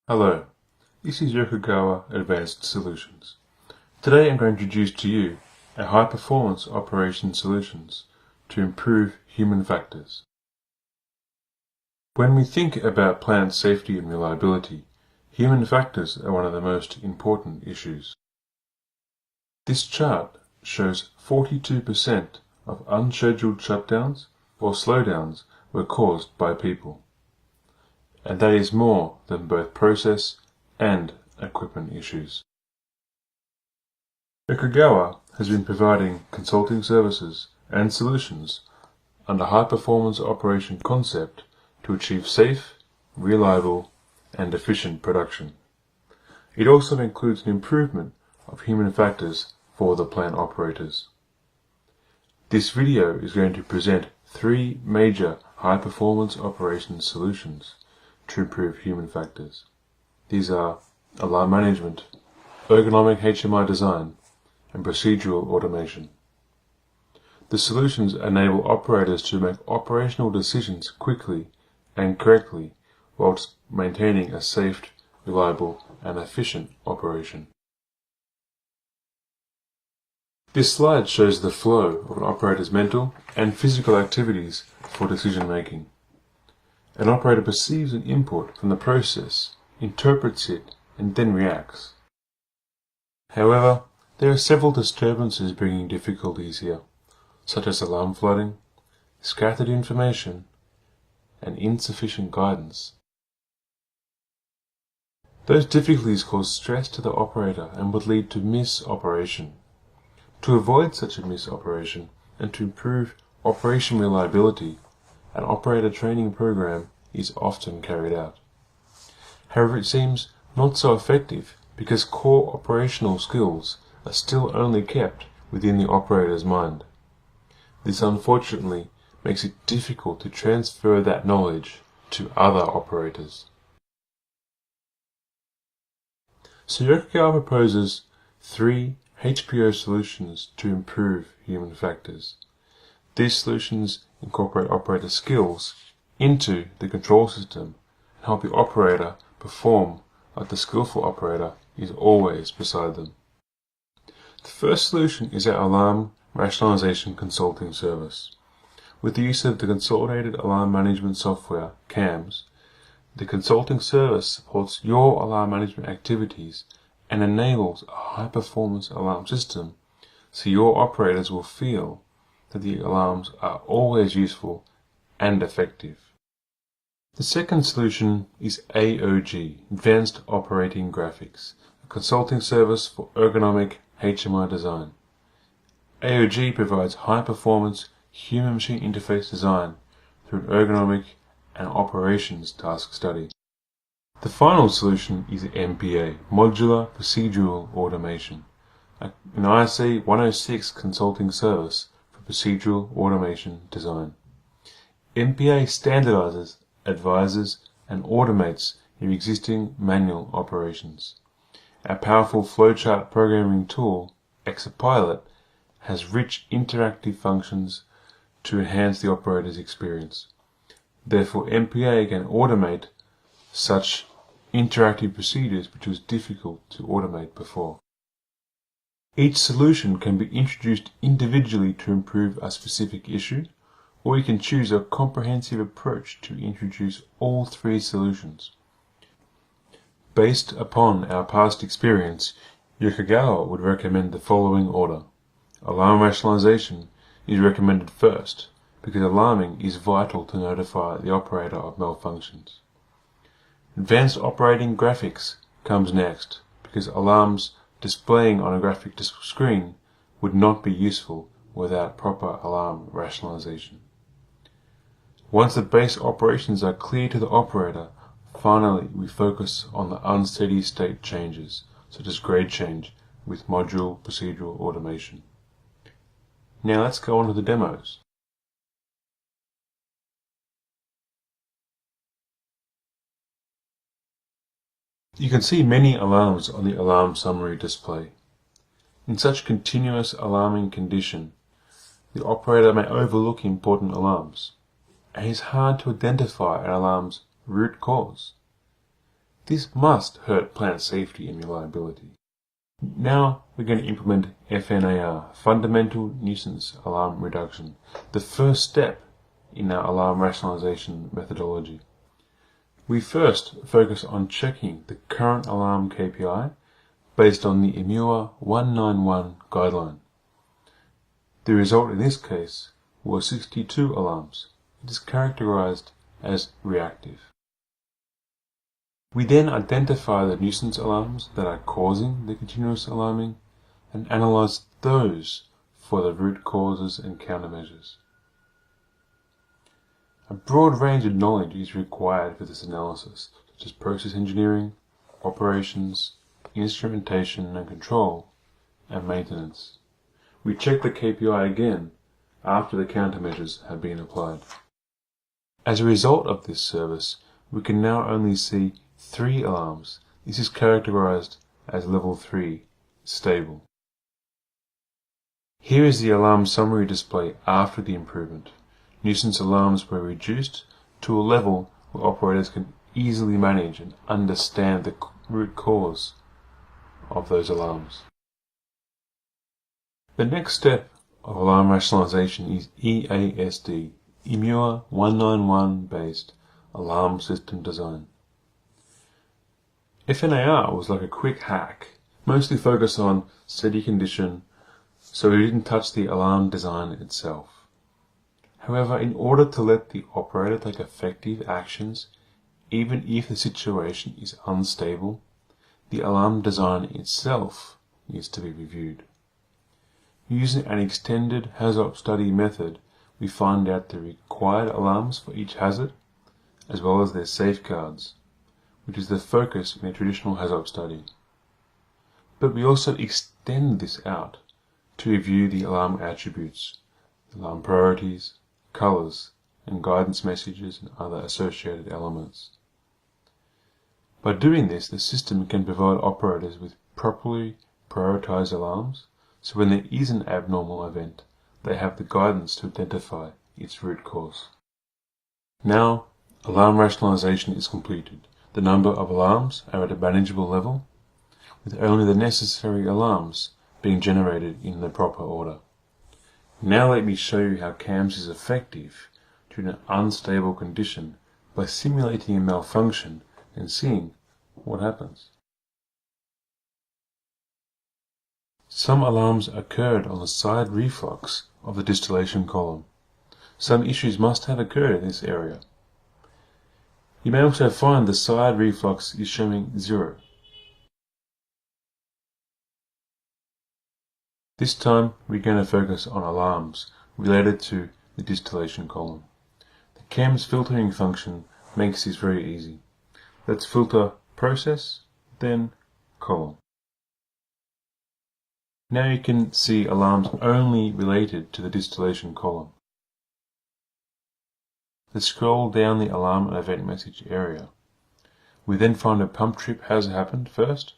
Hello, this is Yokogawa Advanced Solutions. Today I'm going to introduce to you a high-performance operation solutions to improve human factors. When we think about plant safety and reliability, human factors are one of the most important issues. This chart shows 42% of unscheduled shutdowns or slowdowns were caused by people. And that is more than both process and equipment issues. Yokogawa has been providing consulting services and solutions under high-performance operation concept to achieve safe, reliable, and efficient production. It also includes an improvement of human factors for the plant operators. This video is going to present three major high-performance operation solutions to improve human factors. These are alarm management, ergonomic HMI design, and procedural automation. The solutions enable operators to make operational decisions quickly and correctly whilst maintaining a safe, reliable, and efficient operation. This slide shows the flow of an operator's mental and physical activities for decision making. An operator perceives an input from the process, interprets it, and then reacts. However, there are several disturbances bringing difficulties here, such as alarm flooding, scattered information, and insufficient guidance. Those difficulties cause stress to the operator and would lead to misoperation. To avoid such a misoperation and to improve operation reliability, an operator training program is often carried out. However, it seems not so effective because core operational skills are still only kept within the operator's mind. This unfortunately makes it difficult to transfer that knowledge to other operators. So Yokogawa proposes three HPO solutions to improve human factors. These solutions incorporate operator skills into the control system and help the operator perform like the skillful operator is always beside them. The first solution is our Alarm Rationalization Consulting Service. With the use of the Consolidated Alarm Management Software, CAMS, the consulting service supports your alarm management activities and enables a high-performance alarm system so your operators will feel that the alarms are always useful and effective. The second solution is AOG, Advanced Operating Graphics, a consulting service for ergonomic HMI design. AOG provides high-performance human-machine interface design through an ergonomic and operations task study. The final solution is MPA, Modular Procedural Automation, an ISA 106 consulting service for procedural automation design. MPA standardizes, advises, and automates your existing manual operations. Our powerful Flowchart programming tool, Exapilot, has rich interactive functions to enhance the operator's experience. Therefore, MPA can automate such interactive procedures which was difficult to automate before. Each solution can be introduced individually to improve a specific issue, or you can choose a comprehensive approach to introduce all three solutions. Based upon our past experience, Yokogawa would recommend the following order. Alarm rationalization is recommended first, because alarming is vital to notify the operator of malfunctions. Advanced operating graphics comes next, because alarms displaying on a graphic screen would not be useful without proper alarm rationalization. Once the base operations are clear to the operator, finally we focus on the unsteady state changes, such as grade change with module procedural automation. Now let's go on to the demos. You can see many alarms on the alarm summary display. In such continuous alarming condition, the operator may overlook important alarms, and it is hard to identify an alarm's root cause. This must hurt plant safety and reliability. Now we're going to implement FNAR, Fundamental Nuisance Alarm Reduction, the first step in our alarm rationalization methodology. We first focus on checking the current alarm KPI based on the EMUA 191 guideline. The result in this case was 62 alarms. It is characterized as reactive. We then identify the nuisance alarms that are causing the continuous alarming and analyze those for the root causes and countermeasures. A broad range of knowledge is required for this analysis, such as process engineering, operations, instrumentation and control, and maintenance. We check the KPI again after the countermeasures have been applied. As a result of this service, we can now only see 3 alarms. This is characterized as level 3, stable. Here is the alarm summary display after the improvement. Nuisance alarms were reduced to a level where operators can easily manage and understand the root cause of those alarms. The next step of alarm rationalization is EASD, EMUA 191 based alarm system design. FNAR was like a quick hack, mostly focused on steady condition, so we didn't touch the alarm design itself. However, in order to let the operator take effective actions, even if the situation is unstable, the alarm design itself needs to be reviewed. Using an extended hazard study method, we find out the required alarms for each hazard, as well as their safeguards, which is the focus in a traditional hazard study. But we also extend this out to review the alarm attributes, alarm priorities, colors, and guidance messages and other associated elements. By doing this, the system can provide operators with properly prioritized alarms, so when there is an abnormal event, they have the guidance to identify its root cause. Now, alarm rationalization is completed. The number of alarms are at a manageable level, with only the necessary alarms being generated in the proper order. Now let me show you how CAMS is effective during an unstable condition by simulating a malfunction and seeing what happens. Some alarms occurred on the side reflux of the distillation column. Some issues must have occurred in this area. You may also find the side reflux is showing 0. This time we're going to focus on alarms related to the distillation column. The CAMS filtering function makes this very easy. Let's filter process, then column. Now you can see alarms only related to the distillation column. Let's scroll down the alarm and event message area. We then find a pump trip has happened first,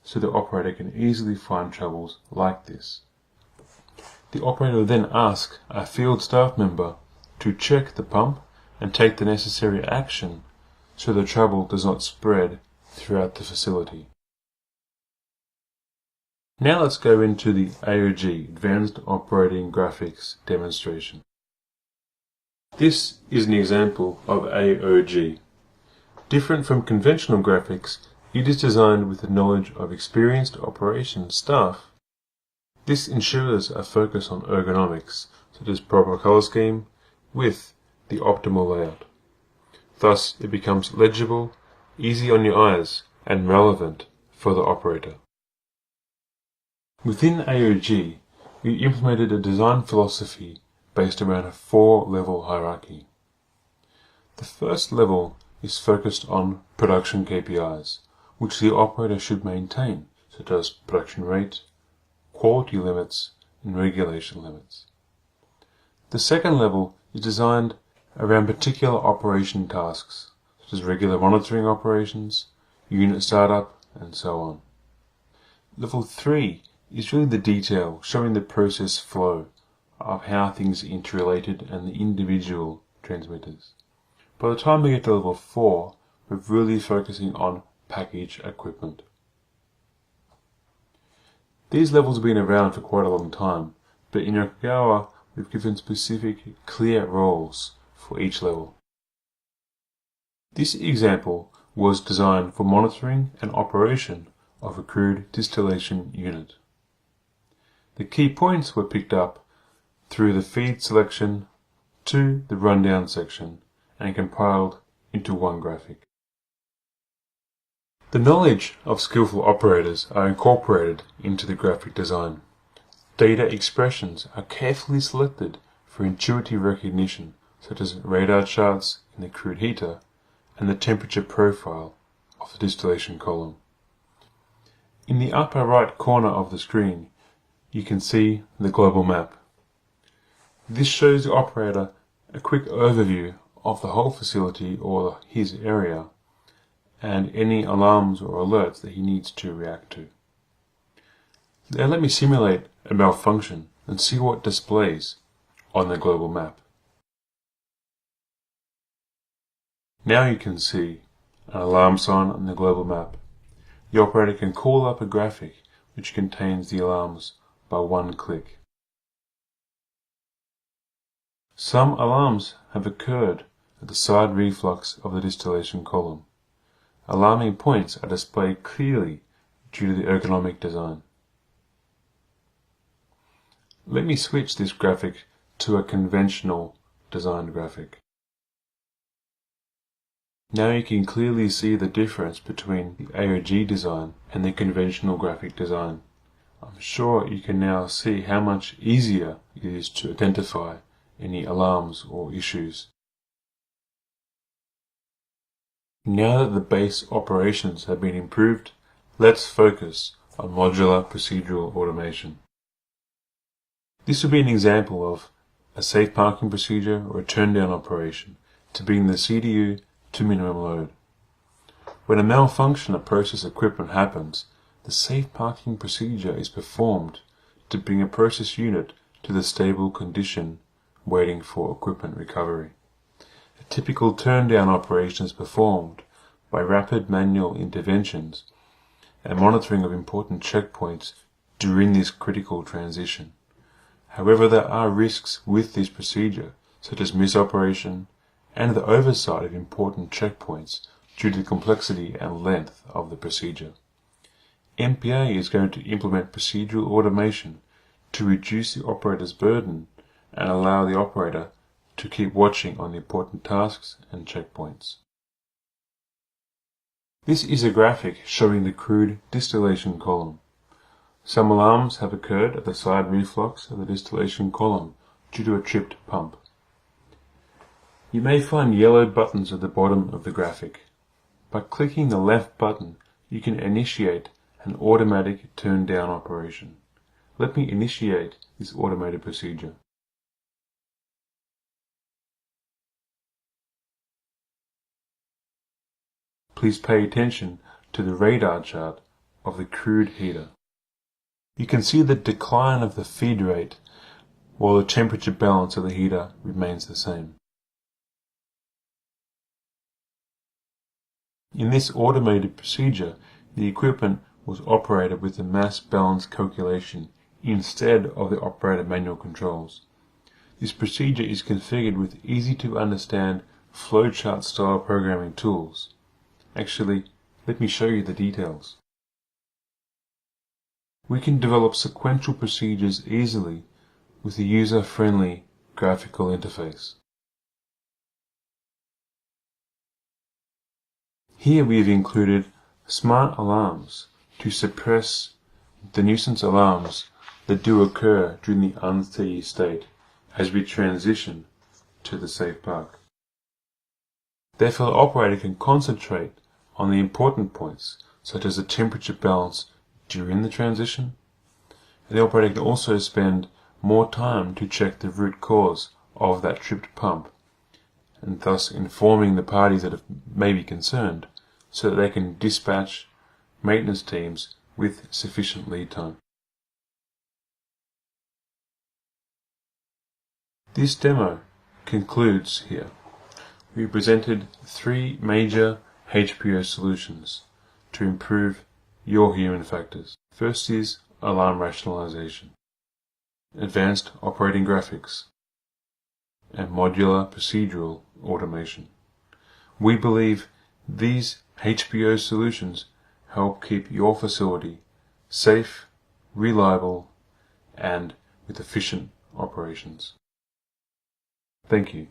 so the operator can easily find troubles like this. The operator will then ask a field staff member to check the pump and take the necessary action so the trouble does not spread throughout the facility. Now let's go into the AOG, Advanced Operating Graphics demonstration. This is an example of AOG. Different from conventional graphics, it is designed with the knowledge of experienced operations staff. This ensures a focus on ergonomics, such as proper color scheme, with the optimal layout. Thus, it becomes legible, easy on your eyes, and relevant for the operator. Within AOG, we implemented a design philosophy based around a 4-level hierarchy. The first level is focused on production KPIs, which the operator should maintain, such as production rate, quality limits, and regulation limits. The second level is designed around particular operation tasks, such as regular monitoring operations, unit startup, and so on. Level 3 is really the detail, showing the process flow of how things are interrelated and the individual transmitters. By the time we get to level 4, we're really focusing on package equipment. These levels have been around for quite a long time, but in Yokogawa we've given specific, clear roles for each level. This example was designed for monitoring and operation of a crude distillation unit. The key points were picked up through the feed selection to the rundown section and compiled into one graphic. The knowledge of skillful operators are incorporated into the graphic design. Data expressions are carefully selected for intuitive recognition, such as radar charts in the crude heater and the temperature profile of the distillation column. In the upper right corner of the screen, you can see the global map. This shows the operator a quick overview of the whole facility or his area and any alarms or alerts that he needs to react to. Now let me simulate a malfunction and see what it displays on the global map. Now you can see an alarm sign on the global map. The operator can call up a graphic which contains the alarms by one click. Some alarms have occurred at the side reflux of the distillation column. Alarming points are displayed clearly due to the ergonomic design. Let me switch this graphic to a conventional designed graphic. Now you can clearly see the difference between the AOG design and the conventional graphic design. I'm sure you can now see how much easier it is to identify any alarms or issues. Now that the base operations have been improved, let's focus on modular procedural automation. This would be an example of a safe parking procedure or a turn-down operation to bring the CDU to minimum load. When a malfunction of process equipment happens, the safe parking procedure is performed to bring a process unit to the stable condition waiting for equipment recovery. A typical turn-down operation is performed by rapid manual interventions and monitoring of important checkpoints during this critical transition. However, there are risks with this procedure, such as misoperation and the oversight of important checkpoints due to the complexity and length of the procedure. MPA is going to implement procedural automation to reduce the operator's burden and allow the operator to keep watching on the important tasks and checkpoints. This is a graphic showing the crude distillation column. Some alarms have occurred at the side reflux of the distillation column due to a tripped pump. You may find yellow buttons at the bottom of the graphic. By clicking the left button, you can initiate an automatic turn-down operation. Let me initiate this automated procedure. Please pay attention to the radar chart of the crude heater. You can see the decline of the feed rate while the temperature balance of the heater remains the same. In this automated procedure, the equipment was operated with the mass balance calculation instead of the operator manual controls. This procedure is configured with easy-to-understand flowchart style programming tools. Actually, let me show you the details. We can develop sequential procedures easily with a user-friendly graphical interface. Here we have included smart alarms to suppress the nuisance alarms that do occur during the unsteady state as we transition to the safe park. Therefore, the operator can concentrate on the important points, such as the temperature balance during the transition, and the operator can also spend more time to check the root cause of that tripped pump, and thus informing the parties that may be concerned, so that they can dispatch maintenance teams with sufficient lead time. This demo concludes here. We presented three major HPO solutions: to improve your human factors. First is alarm rationalization, advanced operating graphics, and modular procedural automation. We believe these HPO solutions help keep your facility safe, reliable, and with efficient operations. Thank you.